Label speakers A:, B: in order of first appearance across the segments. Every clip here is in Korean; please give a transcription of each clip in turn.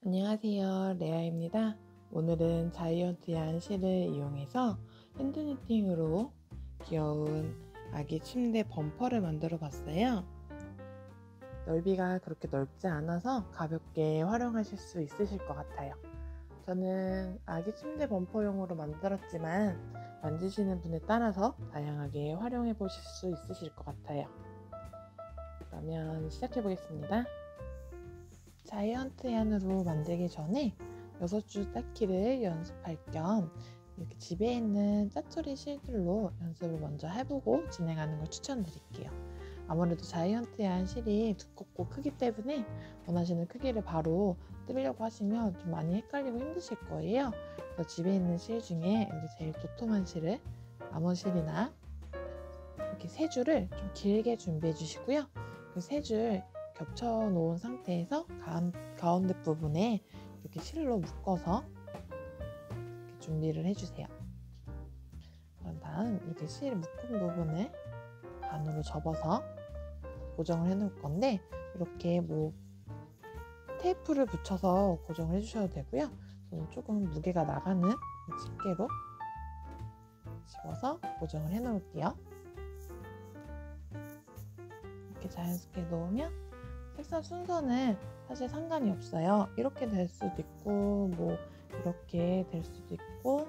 A: 안녕하세요, 레아입니다. 오늘은 자이언트 야한 실을 이용해서 핸드니팅으로 귀여운 아기 침대 범퍼를 만들어 봤어요. 넓이가 그렇게 넓지 않아서 가볍게 활용하실 수 있으실 것 같아요. 저는 아기 침대 범퍼용으로 만들었지만 만지시는 분에 따라서 다양하게 활용해 보실 수 있으실 것 같아요. 그러면 시작해 보겠습니다. 자이언트 얀으로 만들기 전에 6줄 닦기를 연습할 겸 이렇게 집에 있는 짜투리 실들로 연습을 먼저 해보고 진행하는 걸 추천드릴게요. 아무래도 자이언트 얀 실이 두껍고 크기 때문에 원하시는 크기를 바로 뜯으려고 하시면 좀 많이 헷갈리고 힘드실 거예요. 그래서 집에 있는 실 중에 이제 제일 도톰한 실을 암호 실이나 이렇게 3줄을 좀 길게 준비해 주시고요. 그 3줄 겹쳐 놓은 상태에서 가운데 부분에 이렇게 실로 묶어서 이렇게 준비를 해주세요. 그런 다음 이렇게 실 묶은 부분을 반으로 접어서 고정을 해 놓을 건데, 이렇게 테이프를 붙여서 고정을 해주셔도 되고요. 저는 조금 무게가 나가는 집게로 집어서 고정을 해 놓을게요. 이렇게 자연스럽게 놓으면 색상 순서는 사실 상관이 없어요. 이렇게 될 수도 있고 이렇게 될 수도 있고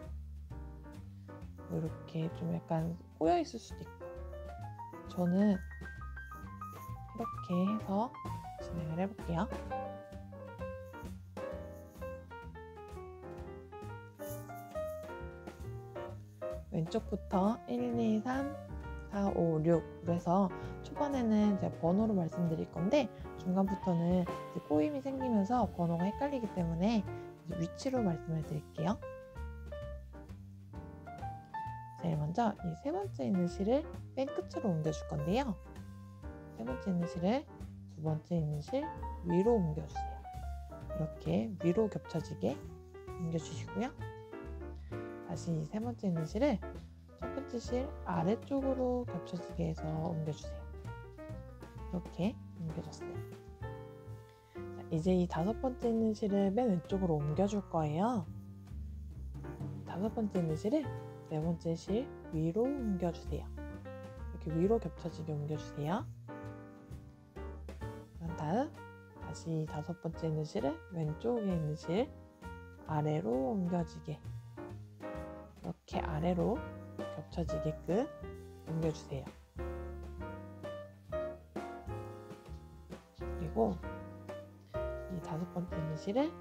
A: 이렇게 좀 약간 꼬여 있을 수도 있고, 저는 이렇게 해서 진행을 해볼게요. 왼쪽부터 1, 2, 3, 4, 5, 6 그래서 초반에는 제가 번호로 말씀드릴 건데, 중간부터는 이제 꼬임이 생기면서 번호가 헷갈리기 때문에 이제 위치로 말씀을 드릴게요. 제일 먼저 이 3번째 있는 실을 맨 끝으로 옮겨줄 건데요. 3번째 있는 실을 2번째 있는 실 위로 옮겨주세요. 이렇게 위로 겹쳐지게 옮겨주시고요. 다시 이 3번째 있는 실을 첫 번째 실 아래쪽으로 겹쳐지게 해서 옮겨주세요. 이렇게 옮겨줬어요. 자, 이제 이 5번째 있는 실을 맨 왼쪽으로 옮겨줄 거예요. 5번째 있는 실을 4번째 실 위로 옮겨주세요. 이렇게 위로 겹쳐지게 옮겨주세요. 그런 다음 다시 5번째 있는 실을 왼쪽에 있는 실 아래로 옮겨지게, 이렇게 아래로 겹쳐지게끔 옮겨주세요. 그리고 이 5번째 있는 실을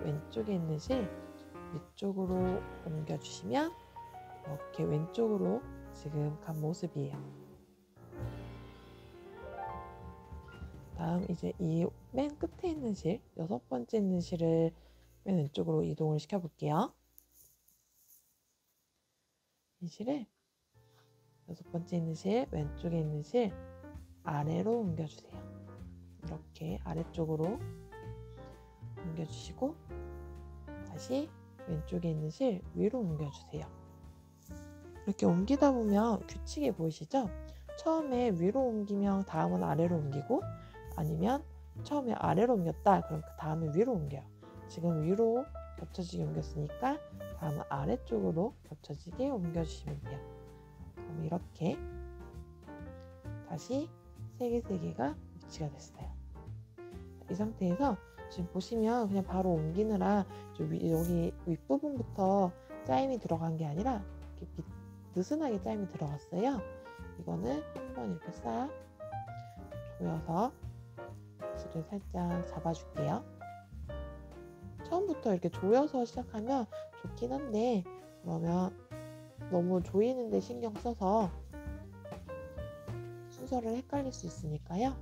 A: 왼쪽에 있는 실 위쪽으로 옮겨주시면 이렇게 왼쪽으로 지금 간 모습이에요. 다음 이제 이 맨 끝에 있는 실, 6번째 있는 실을 맨 왼쪽으로 이동을 시켜볼게요. 이 실을 6번째 있는 실 왼쪽에 있는 실 아래로 옮겨주세요. 이렇게 아래쪽으로 옮겨주시고, 다시 왼쪽에 있는 실 위로 옮겨주세요. 이렇게 옮기다 보면 규칙이 보이시죠? 처음에 위로 옮기면 다음은 아래로 옮기고, 아니면 처음에 아래로 옮겼다 그럼 그 다음에 위로 옮겨요. 지금 위로 겹쳐지게 옮겼으니까 다음은 아래쪽으로 겹쳐지게 옮겨주시면 돼요. 그럼 이렇게 다시 3개가 위치가 됐어요. 이 상태에서 지금 보시면 그냥 바로 옮기느라 여기 윗부분부터 짜임이 들어간 게 아니라 이렇게 느슨하게 짜임이 들어갔어요. 이거는 한번 이렇게 싹 조여서 줄을 살짝 잡아줄게요. 처음부터 이렇게 조여서 시작하면 좋긴 한데, 그러면 너무 조이는데 신경 써서 순서를 헷갈릴 수 있으니까요.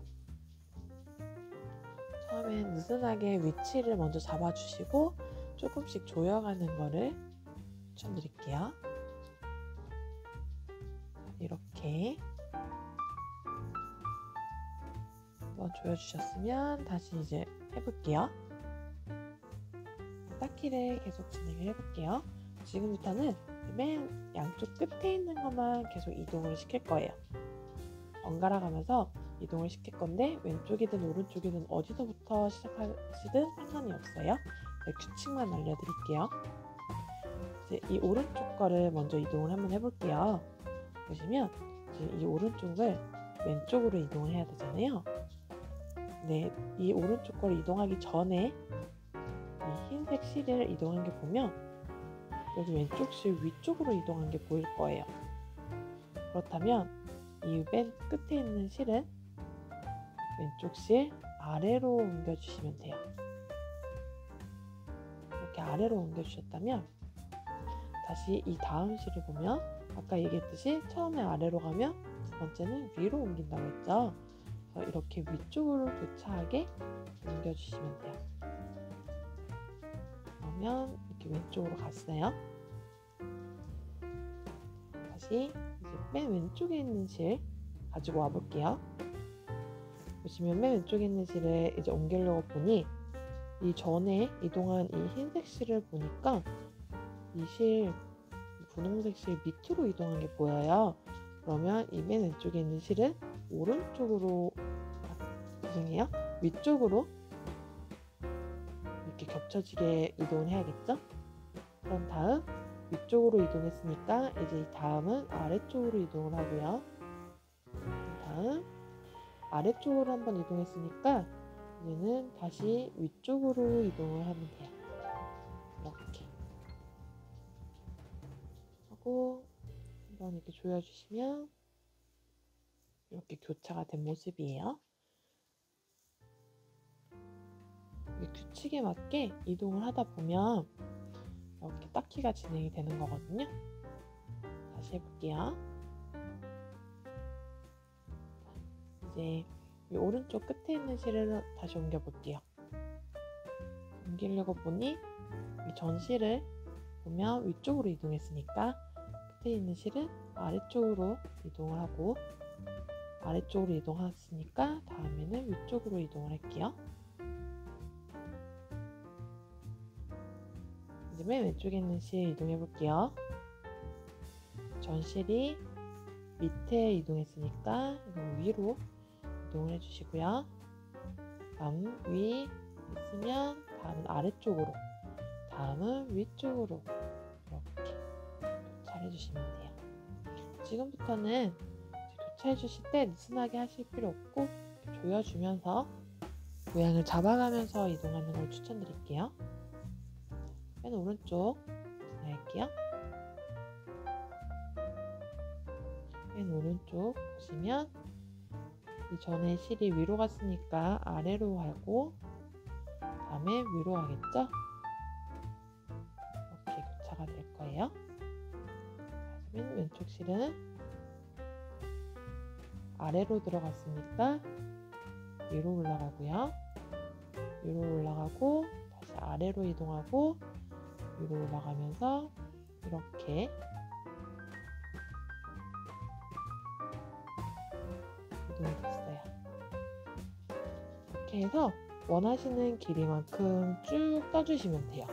A: 처음엔 느슨하게 위치를 먼저 잡아주시고 조금씩 조여가는 거를 추천드릴게요. 이렇게 한번 조여주셨으면 다시 이제 해볼게요. 닦기를 계속 진행을 해볼게요. 지금부터는 맨 양쪽 끝에 있는 것만 계속 이동을 시킬 거예요. 번갈아 가면서 이동을 시킬 건데 왼쪽이든 오른쪽이든 어디서부터 시작하시든 상관이 없어요. 규칙만 알려드릴게요. 이제 이 오른쪽 거를 먼저 이동을 한번 해볼게요. 보시면 이제 이 오른쪽을 왼쪽으로 이동을 해야 되잖아요. 네, 이 오른쪽 거를 이동하기 전에 이 흰색 실을 이동한 게 보면 여기 왼쪽 실 위쪽으로 이동한 게 보일 거예요. 그렇다면 이 맨 끝에 있는 실은 왼쪽 실 아래로 옮겨주시면 돼요. 이렇게 아래로 옮겨주셨다면 다시 이 다음 실을 보면 아까 얘기했듯이 처음에 아래로 가면 두 번째는 위로 옮긴다고 했죠. 그래서 이렇게 위쪽으로 교차하게 옮겨주시면 돼요. 그러면 이렇게 왼쪽으로 갔어요. 다시 이제 맨 왼쪽에 있는 실 가지고 와 볼게요. 보시면 맨 왼쪽에 있는 실을 이제 옮기려고 보니 이 전에 이동한 이 흰색 실을 보니까 이 실, 분홍색 실 밑으로 이동한 게 보여요. 그러면 이 맨 왼쪽에 있는 실은 오른쪽으로, 죄송해요, 위쪽으로 이렇게 겹쳐지게 이동을 해야겠죠? 그런 다음 위쪽으로 이동했으니까 이제 이 다음은 아래쪽으로 이동을 하고요. 다음 아래쪽으로 한번 이동했으니까 이제는 다시 위쪽으로 이동을 하면 돼요. 이렇게 하고 한번 이렇게 조여주시면 이렇게 교차가 된 모습이에요. 규칙에 맞게 이동을 하다 보면 이렇게 닦기가 진행이 되는 거거든요. 다시 해볼게요. 이제 이 오른쪽 끝에 있는 실을 다시 옮겨 볼게요. 옮기려고 보니 이 전 실을 보면 위쪽으로 이동했으니까 끝에 있는 실은 아래쪽으로 이동을 하고, 아래쪽으로 이동했으니까 다음에는 위쪽으로 이동을 할게요. 이제 맨 왼쪽에 있는 실 이동해 볼게요. 전 실이 밑에 이동했으니까 이건 위로 이동을 해주시고요. 다음 위 있으면 다음은 아래쪽으로, 다음은 위쪽으로 이렇게 교차해 주시면 돼요. 지금부터는 교차해 주실 때 느슨하게 하실 필요 없고 조여주면서 모양을 잡아가면서 이동하는 걸 추천드릴게요. 맨 오른쪽 할게요. 맨 오른쪽 보시면 이 전에 실이 위로 갔으니까 아래로 가고 다음에 위로 가겠죠? 이렇게 교차가 될 거예요. 맨 왼쪽 실은 아래로 들어갔으니까 위로 올라가고요. 위로 올라가고 다시 아래로 이동하고 위로 올라가면서 이렇게 이동이 됐어요. 이렇게 해서 원하시는 길이만큼 쭉 떠주시면 돼요.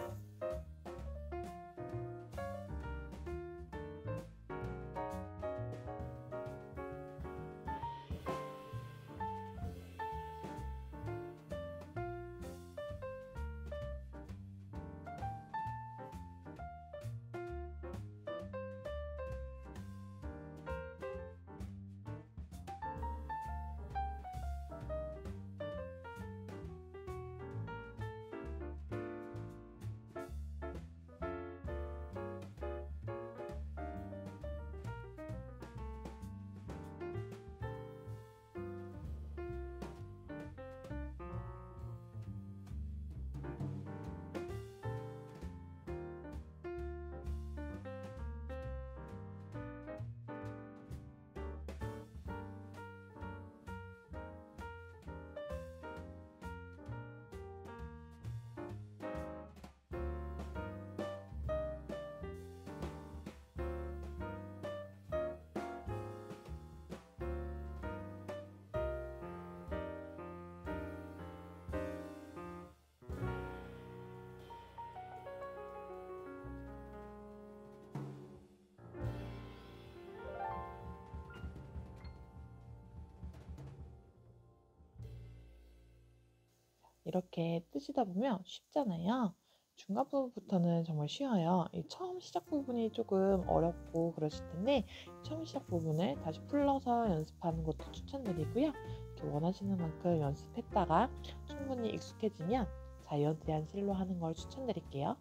A: 이렇게 뜨시다 보면 쉽잖아요. 중간 부분부터는 정말 쉬워요. 이 처음 시작 부분이 조금 어렵고 그러실 텐데 처음 시작 부분을 다시 풀러서 연습하는 것도 추천드리고요. 이렇게 원하시는 만큼 연습했다가 충분히 익숙해지면 자이언티한 실로 하는 걸 추천드릴게요.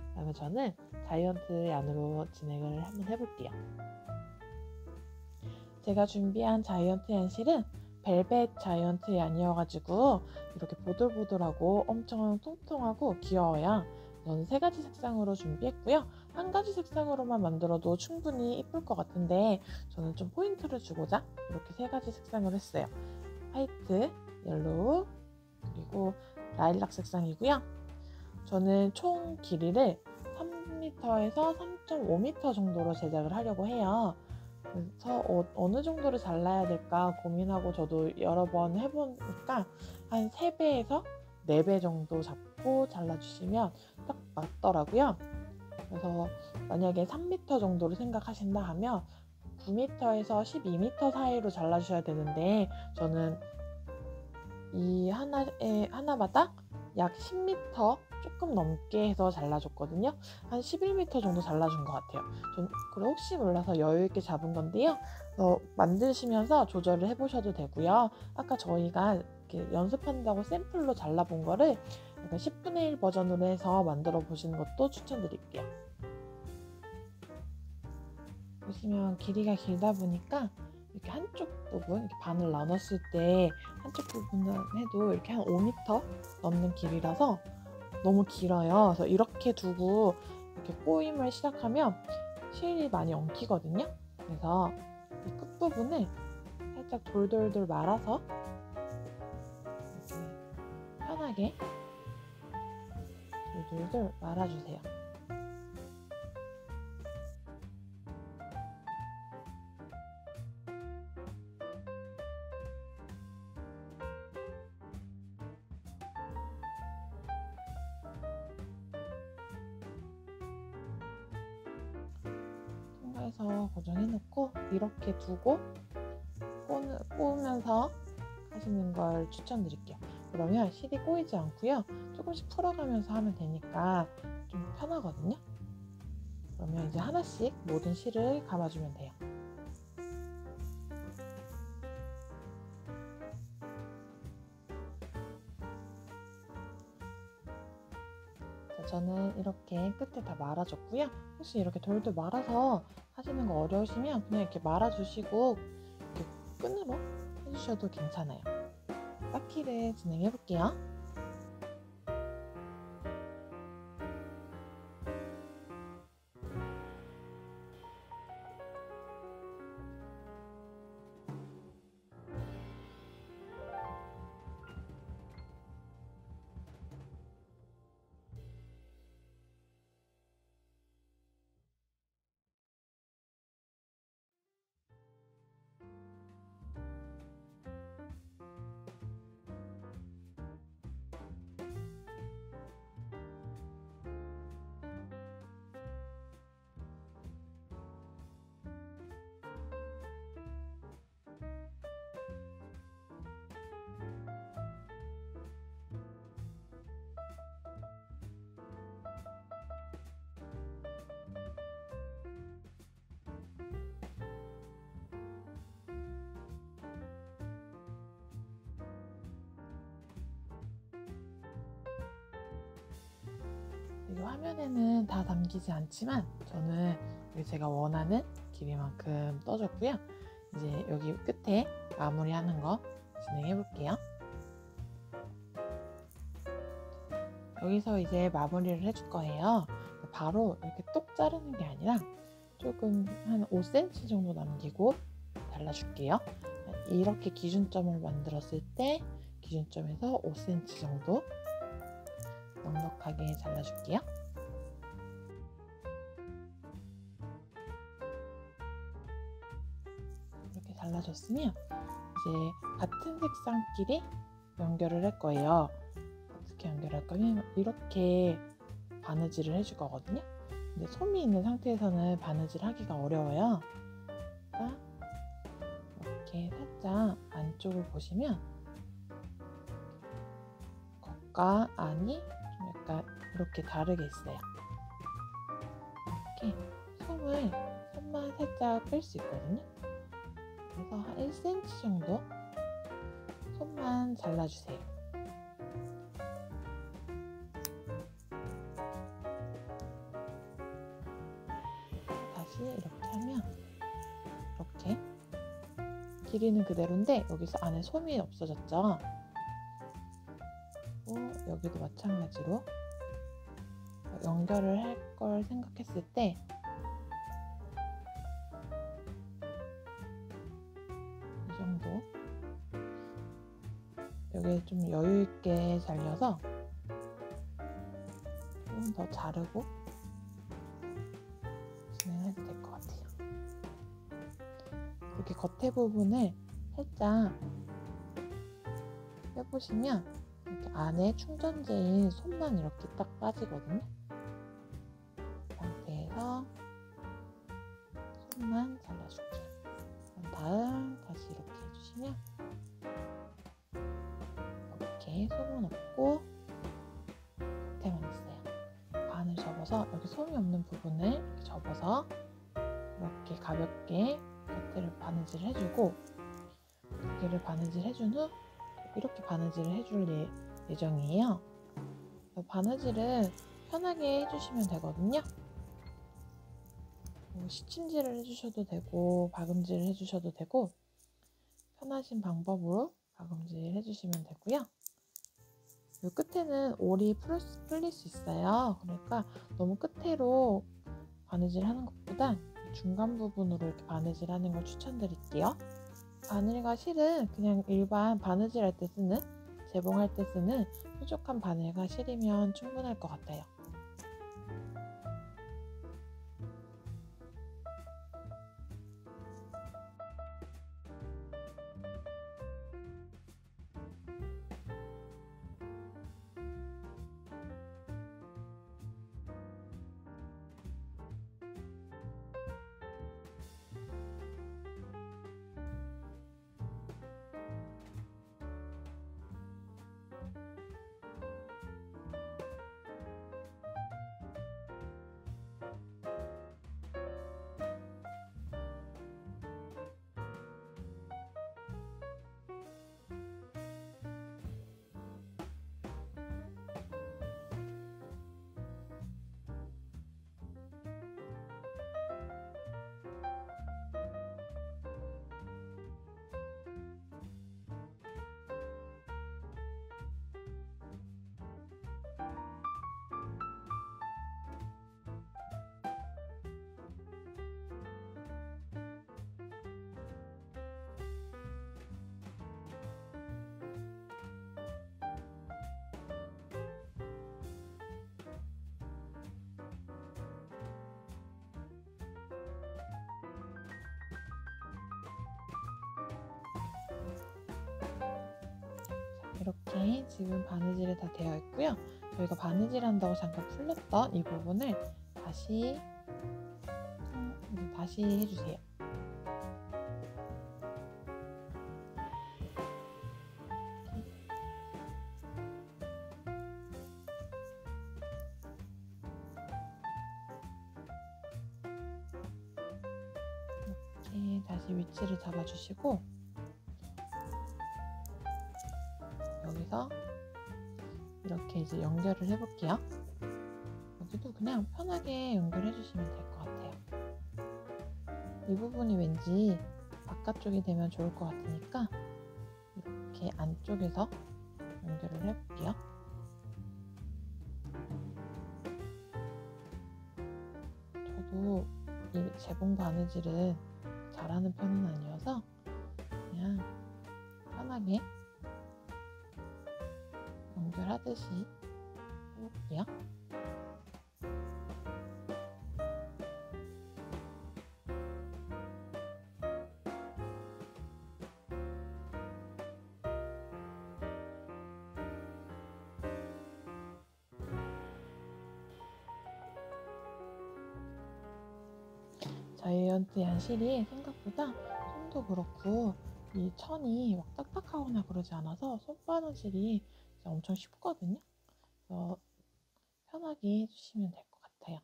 A: 그다음에 저는 자이언트 안으로 진행을 한번 해볼게요. 제가 준비한 자이언트 얀실은 벨벳 자이언트 얀이어가지고 이렇게 보들보들하고 엄청 통통하고 귀여워요. 저는 3가지 색상으로 준비했고요. 한 가지 색상으로만 만들어도 충분히 이쁠 것 같은데 저는 좀 포인트를 주고자 이렇게 3가지 색상으로 했어요. 화이트, 옐로우, 그리고 라일락 색상이고요. 저는 총 길이를 3m에서 3.5m 정도로 제작을 하려고 해요. 그래서 어느 정도를 잘라야 될까 고민하고 저도 여러 번 해보니까 한 3배에서 4배 정도 잡고 잘라주시면 딱 맞더라고요. 그래서 만약에 3m 정도를 생각하신다 하면 9m에서 12m 사이로 잘라주셔야 되는데 저는 이 하나마다 약 10m 조금 넘게 해서 잘라줬거든요. 한 11m 정도 잘라준 것 같아요. 그리고 혹시 몰라서 여유있게 잡은 건데요. 만드시면서 조절을 해보셔도 되고요. 아까 저희가 이렇게 연습한다고 샘플로 잘라본 거를 약간 10분의 1 버전으로 해서 만들어 보시는 것도 추천드릴게요. 보시면 길이가 길다 보니까 이렇게 한쪽 부분, 이렇게 반을 나눴을 때 한쪽 부분은 해도 이렇게 한 5m 넘는 길이라서 너무 길어요. 그래서 이렇게 두고 이렇게 꼬임을 시작하면 실이 많이 엉키거든요. 그래서 이 끝부분을 살짝 돌돌돌 말아서 이렇게 편하게 돌돌돌 말아주세요. 통과해서 고정해놓고 이렇게 두고 꼬으면서 하시는 걸 추천드릴게요. 그러면 실이 꼬이지 않고요. 조금씩 풀어가면서 하면 되니까 좀 편하거든요. 그러면 이제 하나씩 모든 실을 감아주면 돼요. 저는 이렇게 끝에 다 말아줬고요. 혹시 이렇게 돌돌 말아서 하시는 거 어려우시면 그냥 이렇게 말아주시고 이렇게 끈으로 해주셔도 괜찮아요. 쌓기를 진행해 볼게요. 이 화면에는 다 담기지 않지만 저는 제가 원하는 길이만큼 떠줬고요. 이제 여기 끝에 마무리하는 거 진행해 볼게요. 여기서 이제 마무리를 해줄 거예요. 바로 이렇게 똑 자르는 게 아니라 조금 한 5cm 정도 남기고 잘라줄게요. 이렇게 기준점을 만들었을 때 기준점에서 5cm 정도 넉넉하게 잘라줄게요. 이렇게 잘라줬으면 이제 같은 색상끼리 연결을 할 거예요. 어떻게 연결할 거냐면 이렇게 바느질을 해줄 거거든요. 근데 솜이 있는 상태에서는 바느질 하기가 어려워요. 그러니까 이렇게 살짝 안쪽을 보시면 겉과 안이 좀 약간 이렇게 다르게 있어요. 이렇게 손만 살짝 뺄 수 있거든요. 그래서 한 1cm 정도 손만 잘라주세요. 다시 이렇게 하면 이렇게 길이는 그대로인데 여기서 안에 솜이 없어졌죠. 여기도 마찬가지로 연결을 할 걸 생각했을 때 이 정도 여기 좀 여유 있게 잘려서 좀 더 자르고 진행해도 될 것 같아요. 이렇게 겉에 부분을 살짝 빼보시면 이렇게 안에 충전재인 솜만 이렇게 딱 빠지거든요. 그 상태에서 솜만 잘라줄게요. 그런 다음 다시 이렇게 해주시면 이렇게 솜은 없고 겉에만 있어요. 반을 접어서 여기 솜이 없는 부분을 이렇게 접어서 이렇게 가볍게 겉에를 바느질 해주고 여기를 바느질 해준 후 이렇게 바느질을 해줄 예정이에요. 바느질은 편하게 해주시면 되거든요. 시침질을 해주셔도 되고 박음질을 해주셔도 되고 편하신 방법으로 박음질 해주시면 되고요. 이 끝에는 올이 풀릴 수 있어요. 그러니까 너무 끝으로 바느질 하는 것보다 중간 부분으로 이렇게 바느질 하는 걸 추천드릴게요. 바늘과 실은 그냥 일반 바느질 할 때 쓰는, 재봉할 때 쓰는 뾰족한 바늘과 실이면 충분할 것 같아요. 이렇게 지금 바느질이 다 되어 있고요. 저희가 바느질 한다고 잠깐 풀렸던 이 부분을 다시 해주세요. 이렇게 다시 위치를 잡아주시고 여기서 이렇게 이제 연결을 해볼게요. 여기도 그냥 편하게 연결해 주시면 될 것 같아요. 이 부분이 왠지 바깥쪽이 되면 좋을 것 같으니까 이렇게 안쪽에서 연결을 해볼게요. 저도 이 재봉 바느질은 잘하는 편은 아니어서 그냥 편하게 연결하듯이 해볼게요. 자이언트한 실이 생각보다 손도 그렇고 이 천이 막 딱딱하거나 그러지 않아서 손바느질이 엄청 쉽거든요. 그래서 편하게 해주시면 될 것 같아요.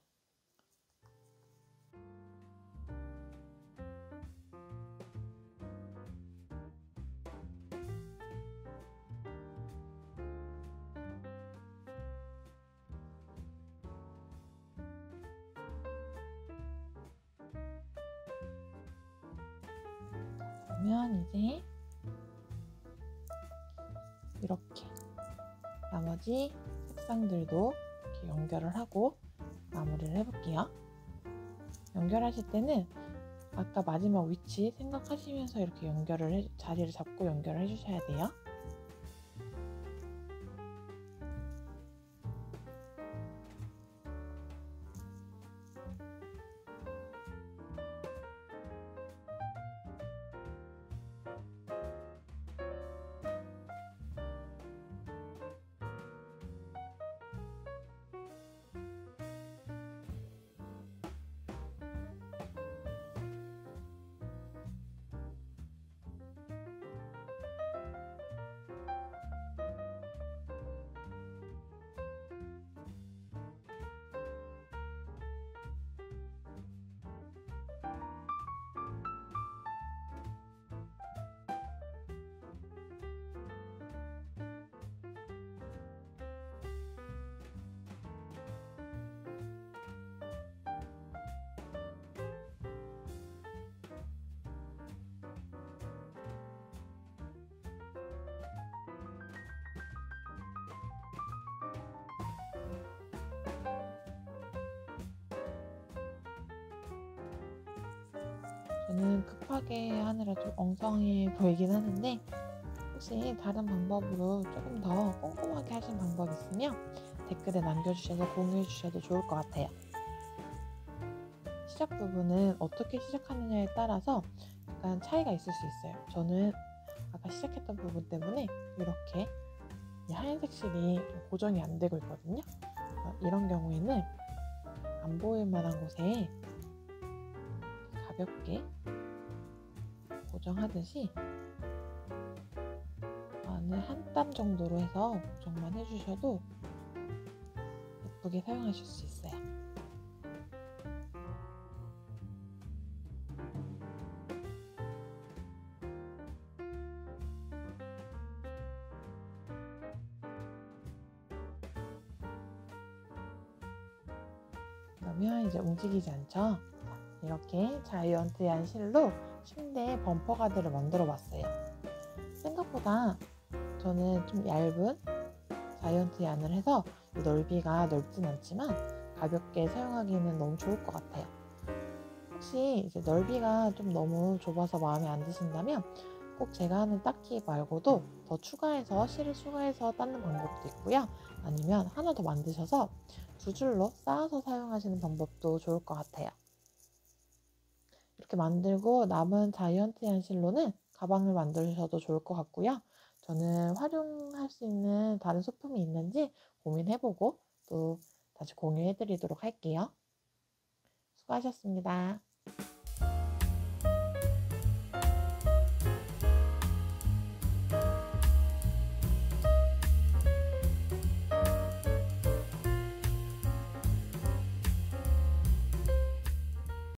A: 그러면 이제 이렇게 나머지 색상들도 이렇게 연결을 하고 마무리를 해볼게요. 연결하실 때는 아까 마지막 위치 생각하시면서 이렇게 자리를 잡고 연결을 해주셔야 돼요. 저는 급하게 하느라 좀 엉성해 보이긴 하는데 혹시 다른 방법으로 조금 더 꼼꼼하게 하신 방법 있으면 댓글에 남겨주셔서 공유해 주셔도 좋을 것 같아요. 시작 부분은 어떻게 시작하느냐에 따라서 약간 차이가 있을 수 있어요. 저는 아까 시작했던 부분 때문에 이렇게 하얀색 실이 좀 고정이 안 되고 있거든요. 이런 경우에는 안 보일 만한 곳에 가볍게 고정하듯이 마늘 한 땀 정도로 해서 고정만 해주셔도 예쁘게 사용하실 수 있어요. 그러면 이제 움직이지 않죠? 이렇게 자이언트한 실로 침대 범퍼 가드를 만들어 봤어요. 생각보다 저는 좀 얇은 자이언트 얀을 해서 넓이가 넓진 않지만 가볍게 사용하기에는 너무 좋을 것 같아요. 혹시 이제 넓이가 좀 너무 좁아서 마음에 안 드신다면 꼭 제가 하는 닦기 말고도 더 추가해서 실을 추가해서 닦는 방법도 있고요. 아니면 하나 더 만드셔서 두 줄로 쌓아서 사용하시는 방법도 좋을 것 같아요. 이렇게 만들고 남은 자이언트한 실로는 가방을 만드셔도 좋을 것 같고요. 저는 활용할 수 있는 다른 소품이 있는지 고민해보고 또 다시 공유해드리도록 할게요. 수고하셨습니다.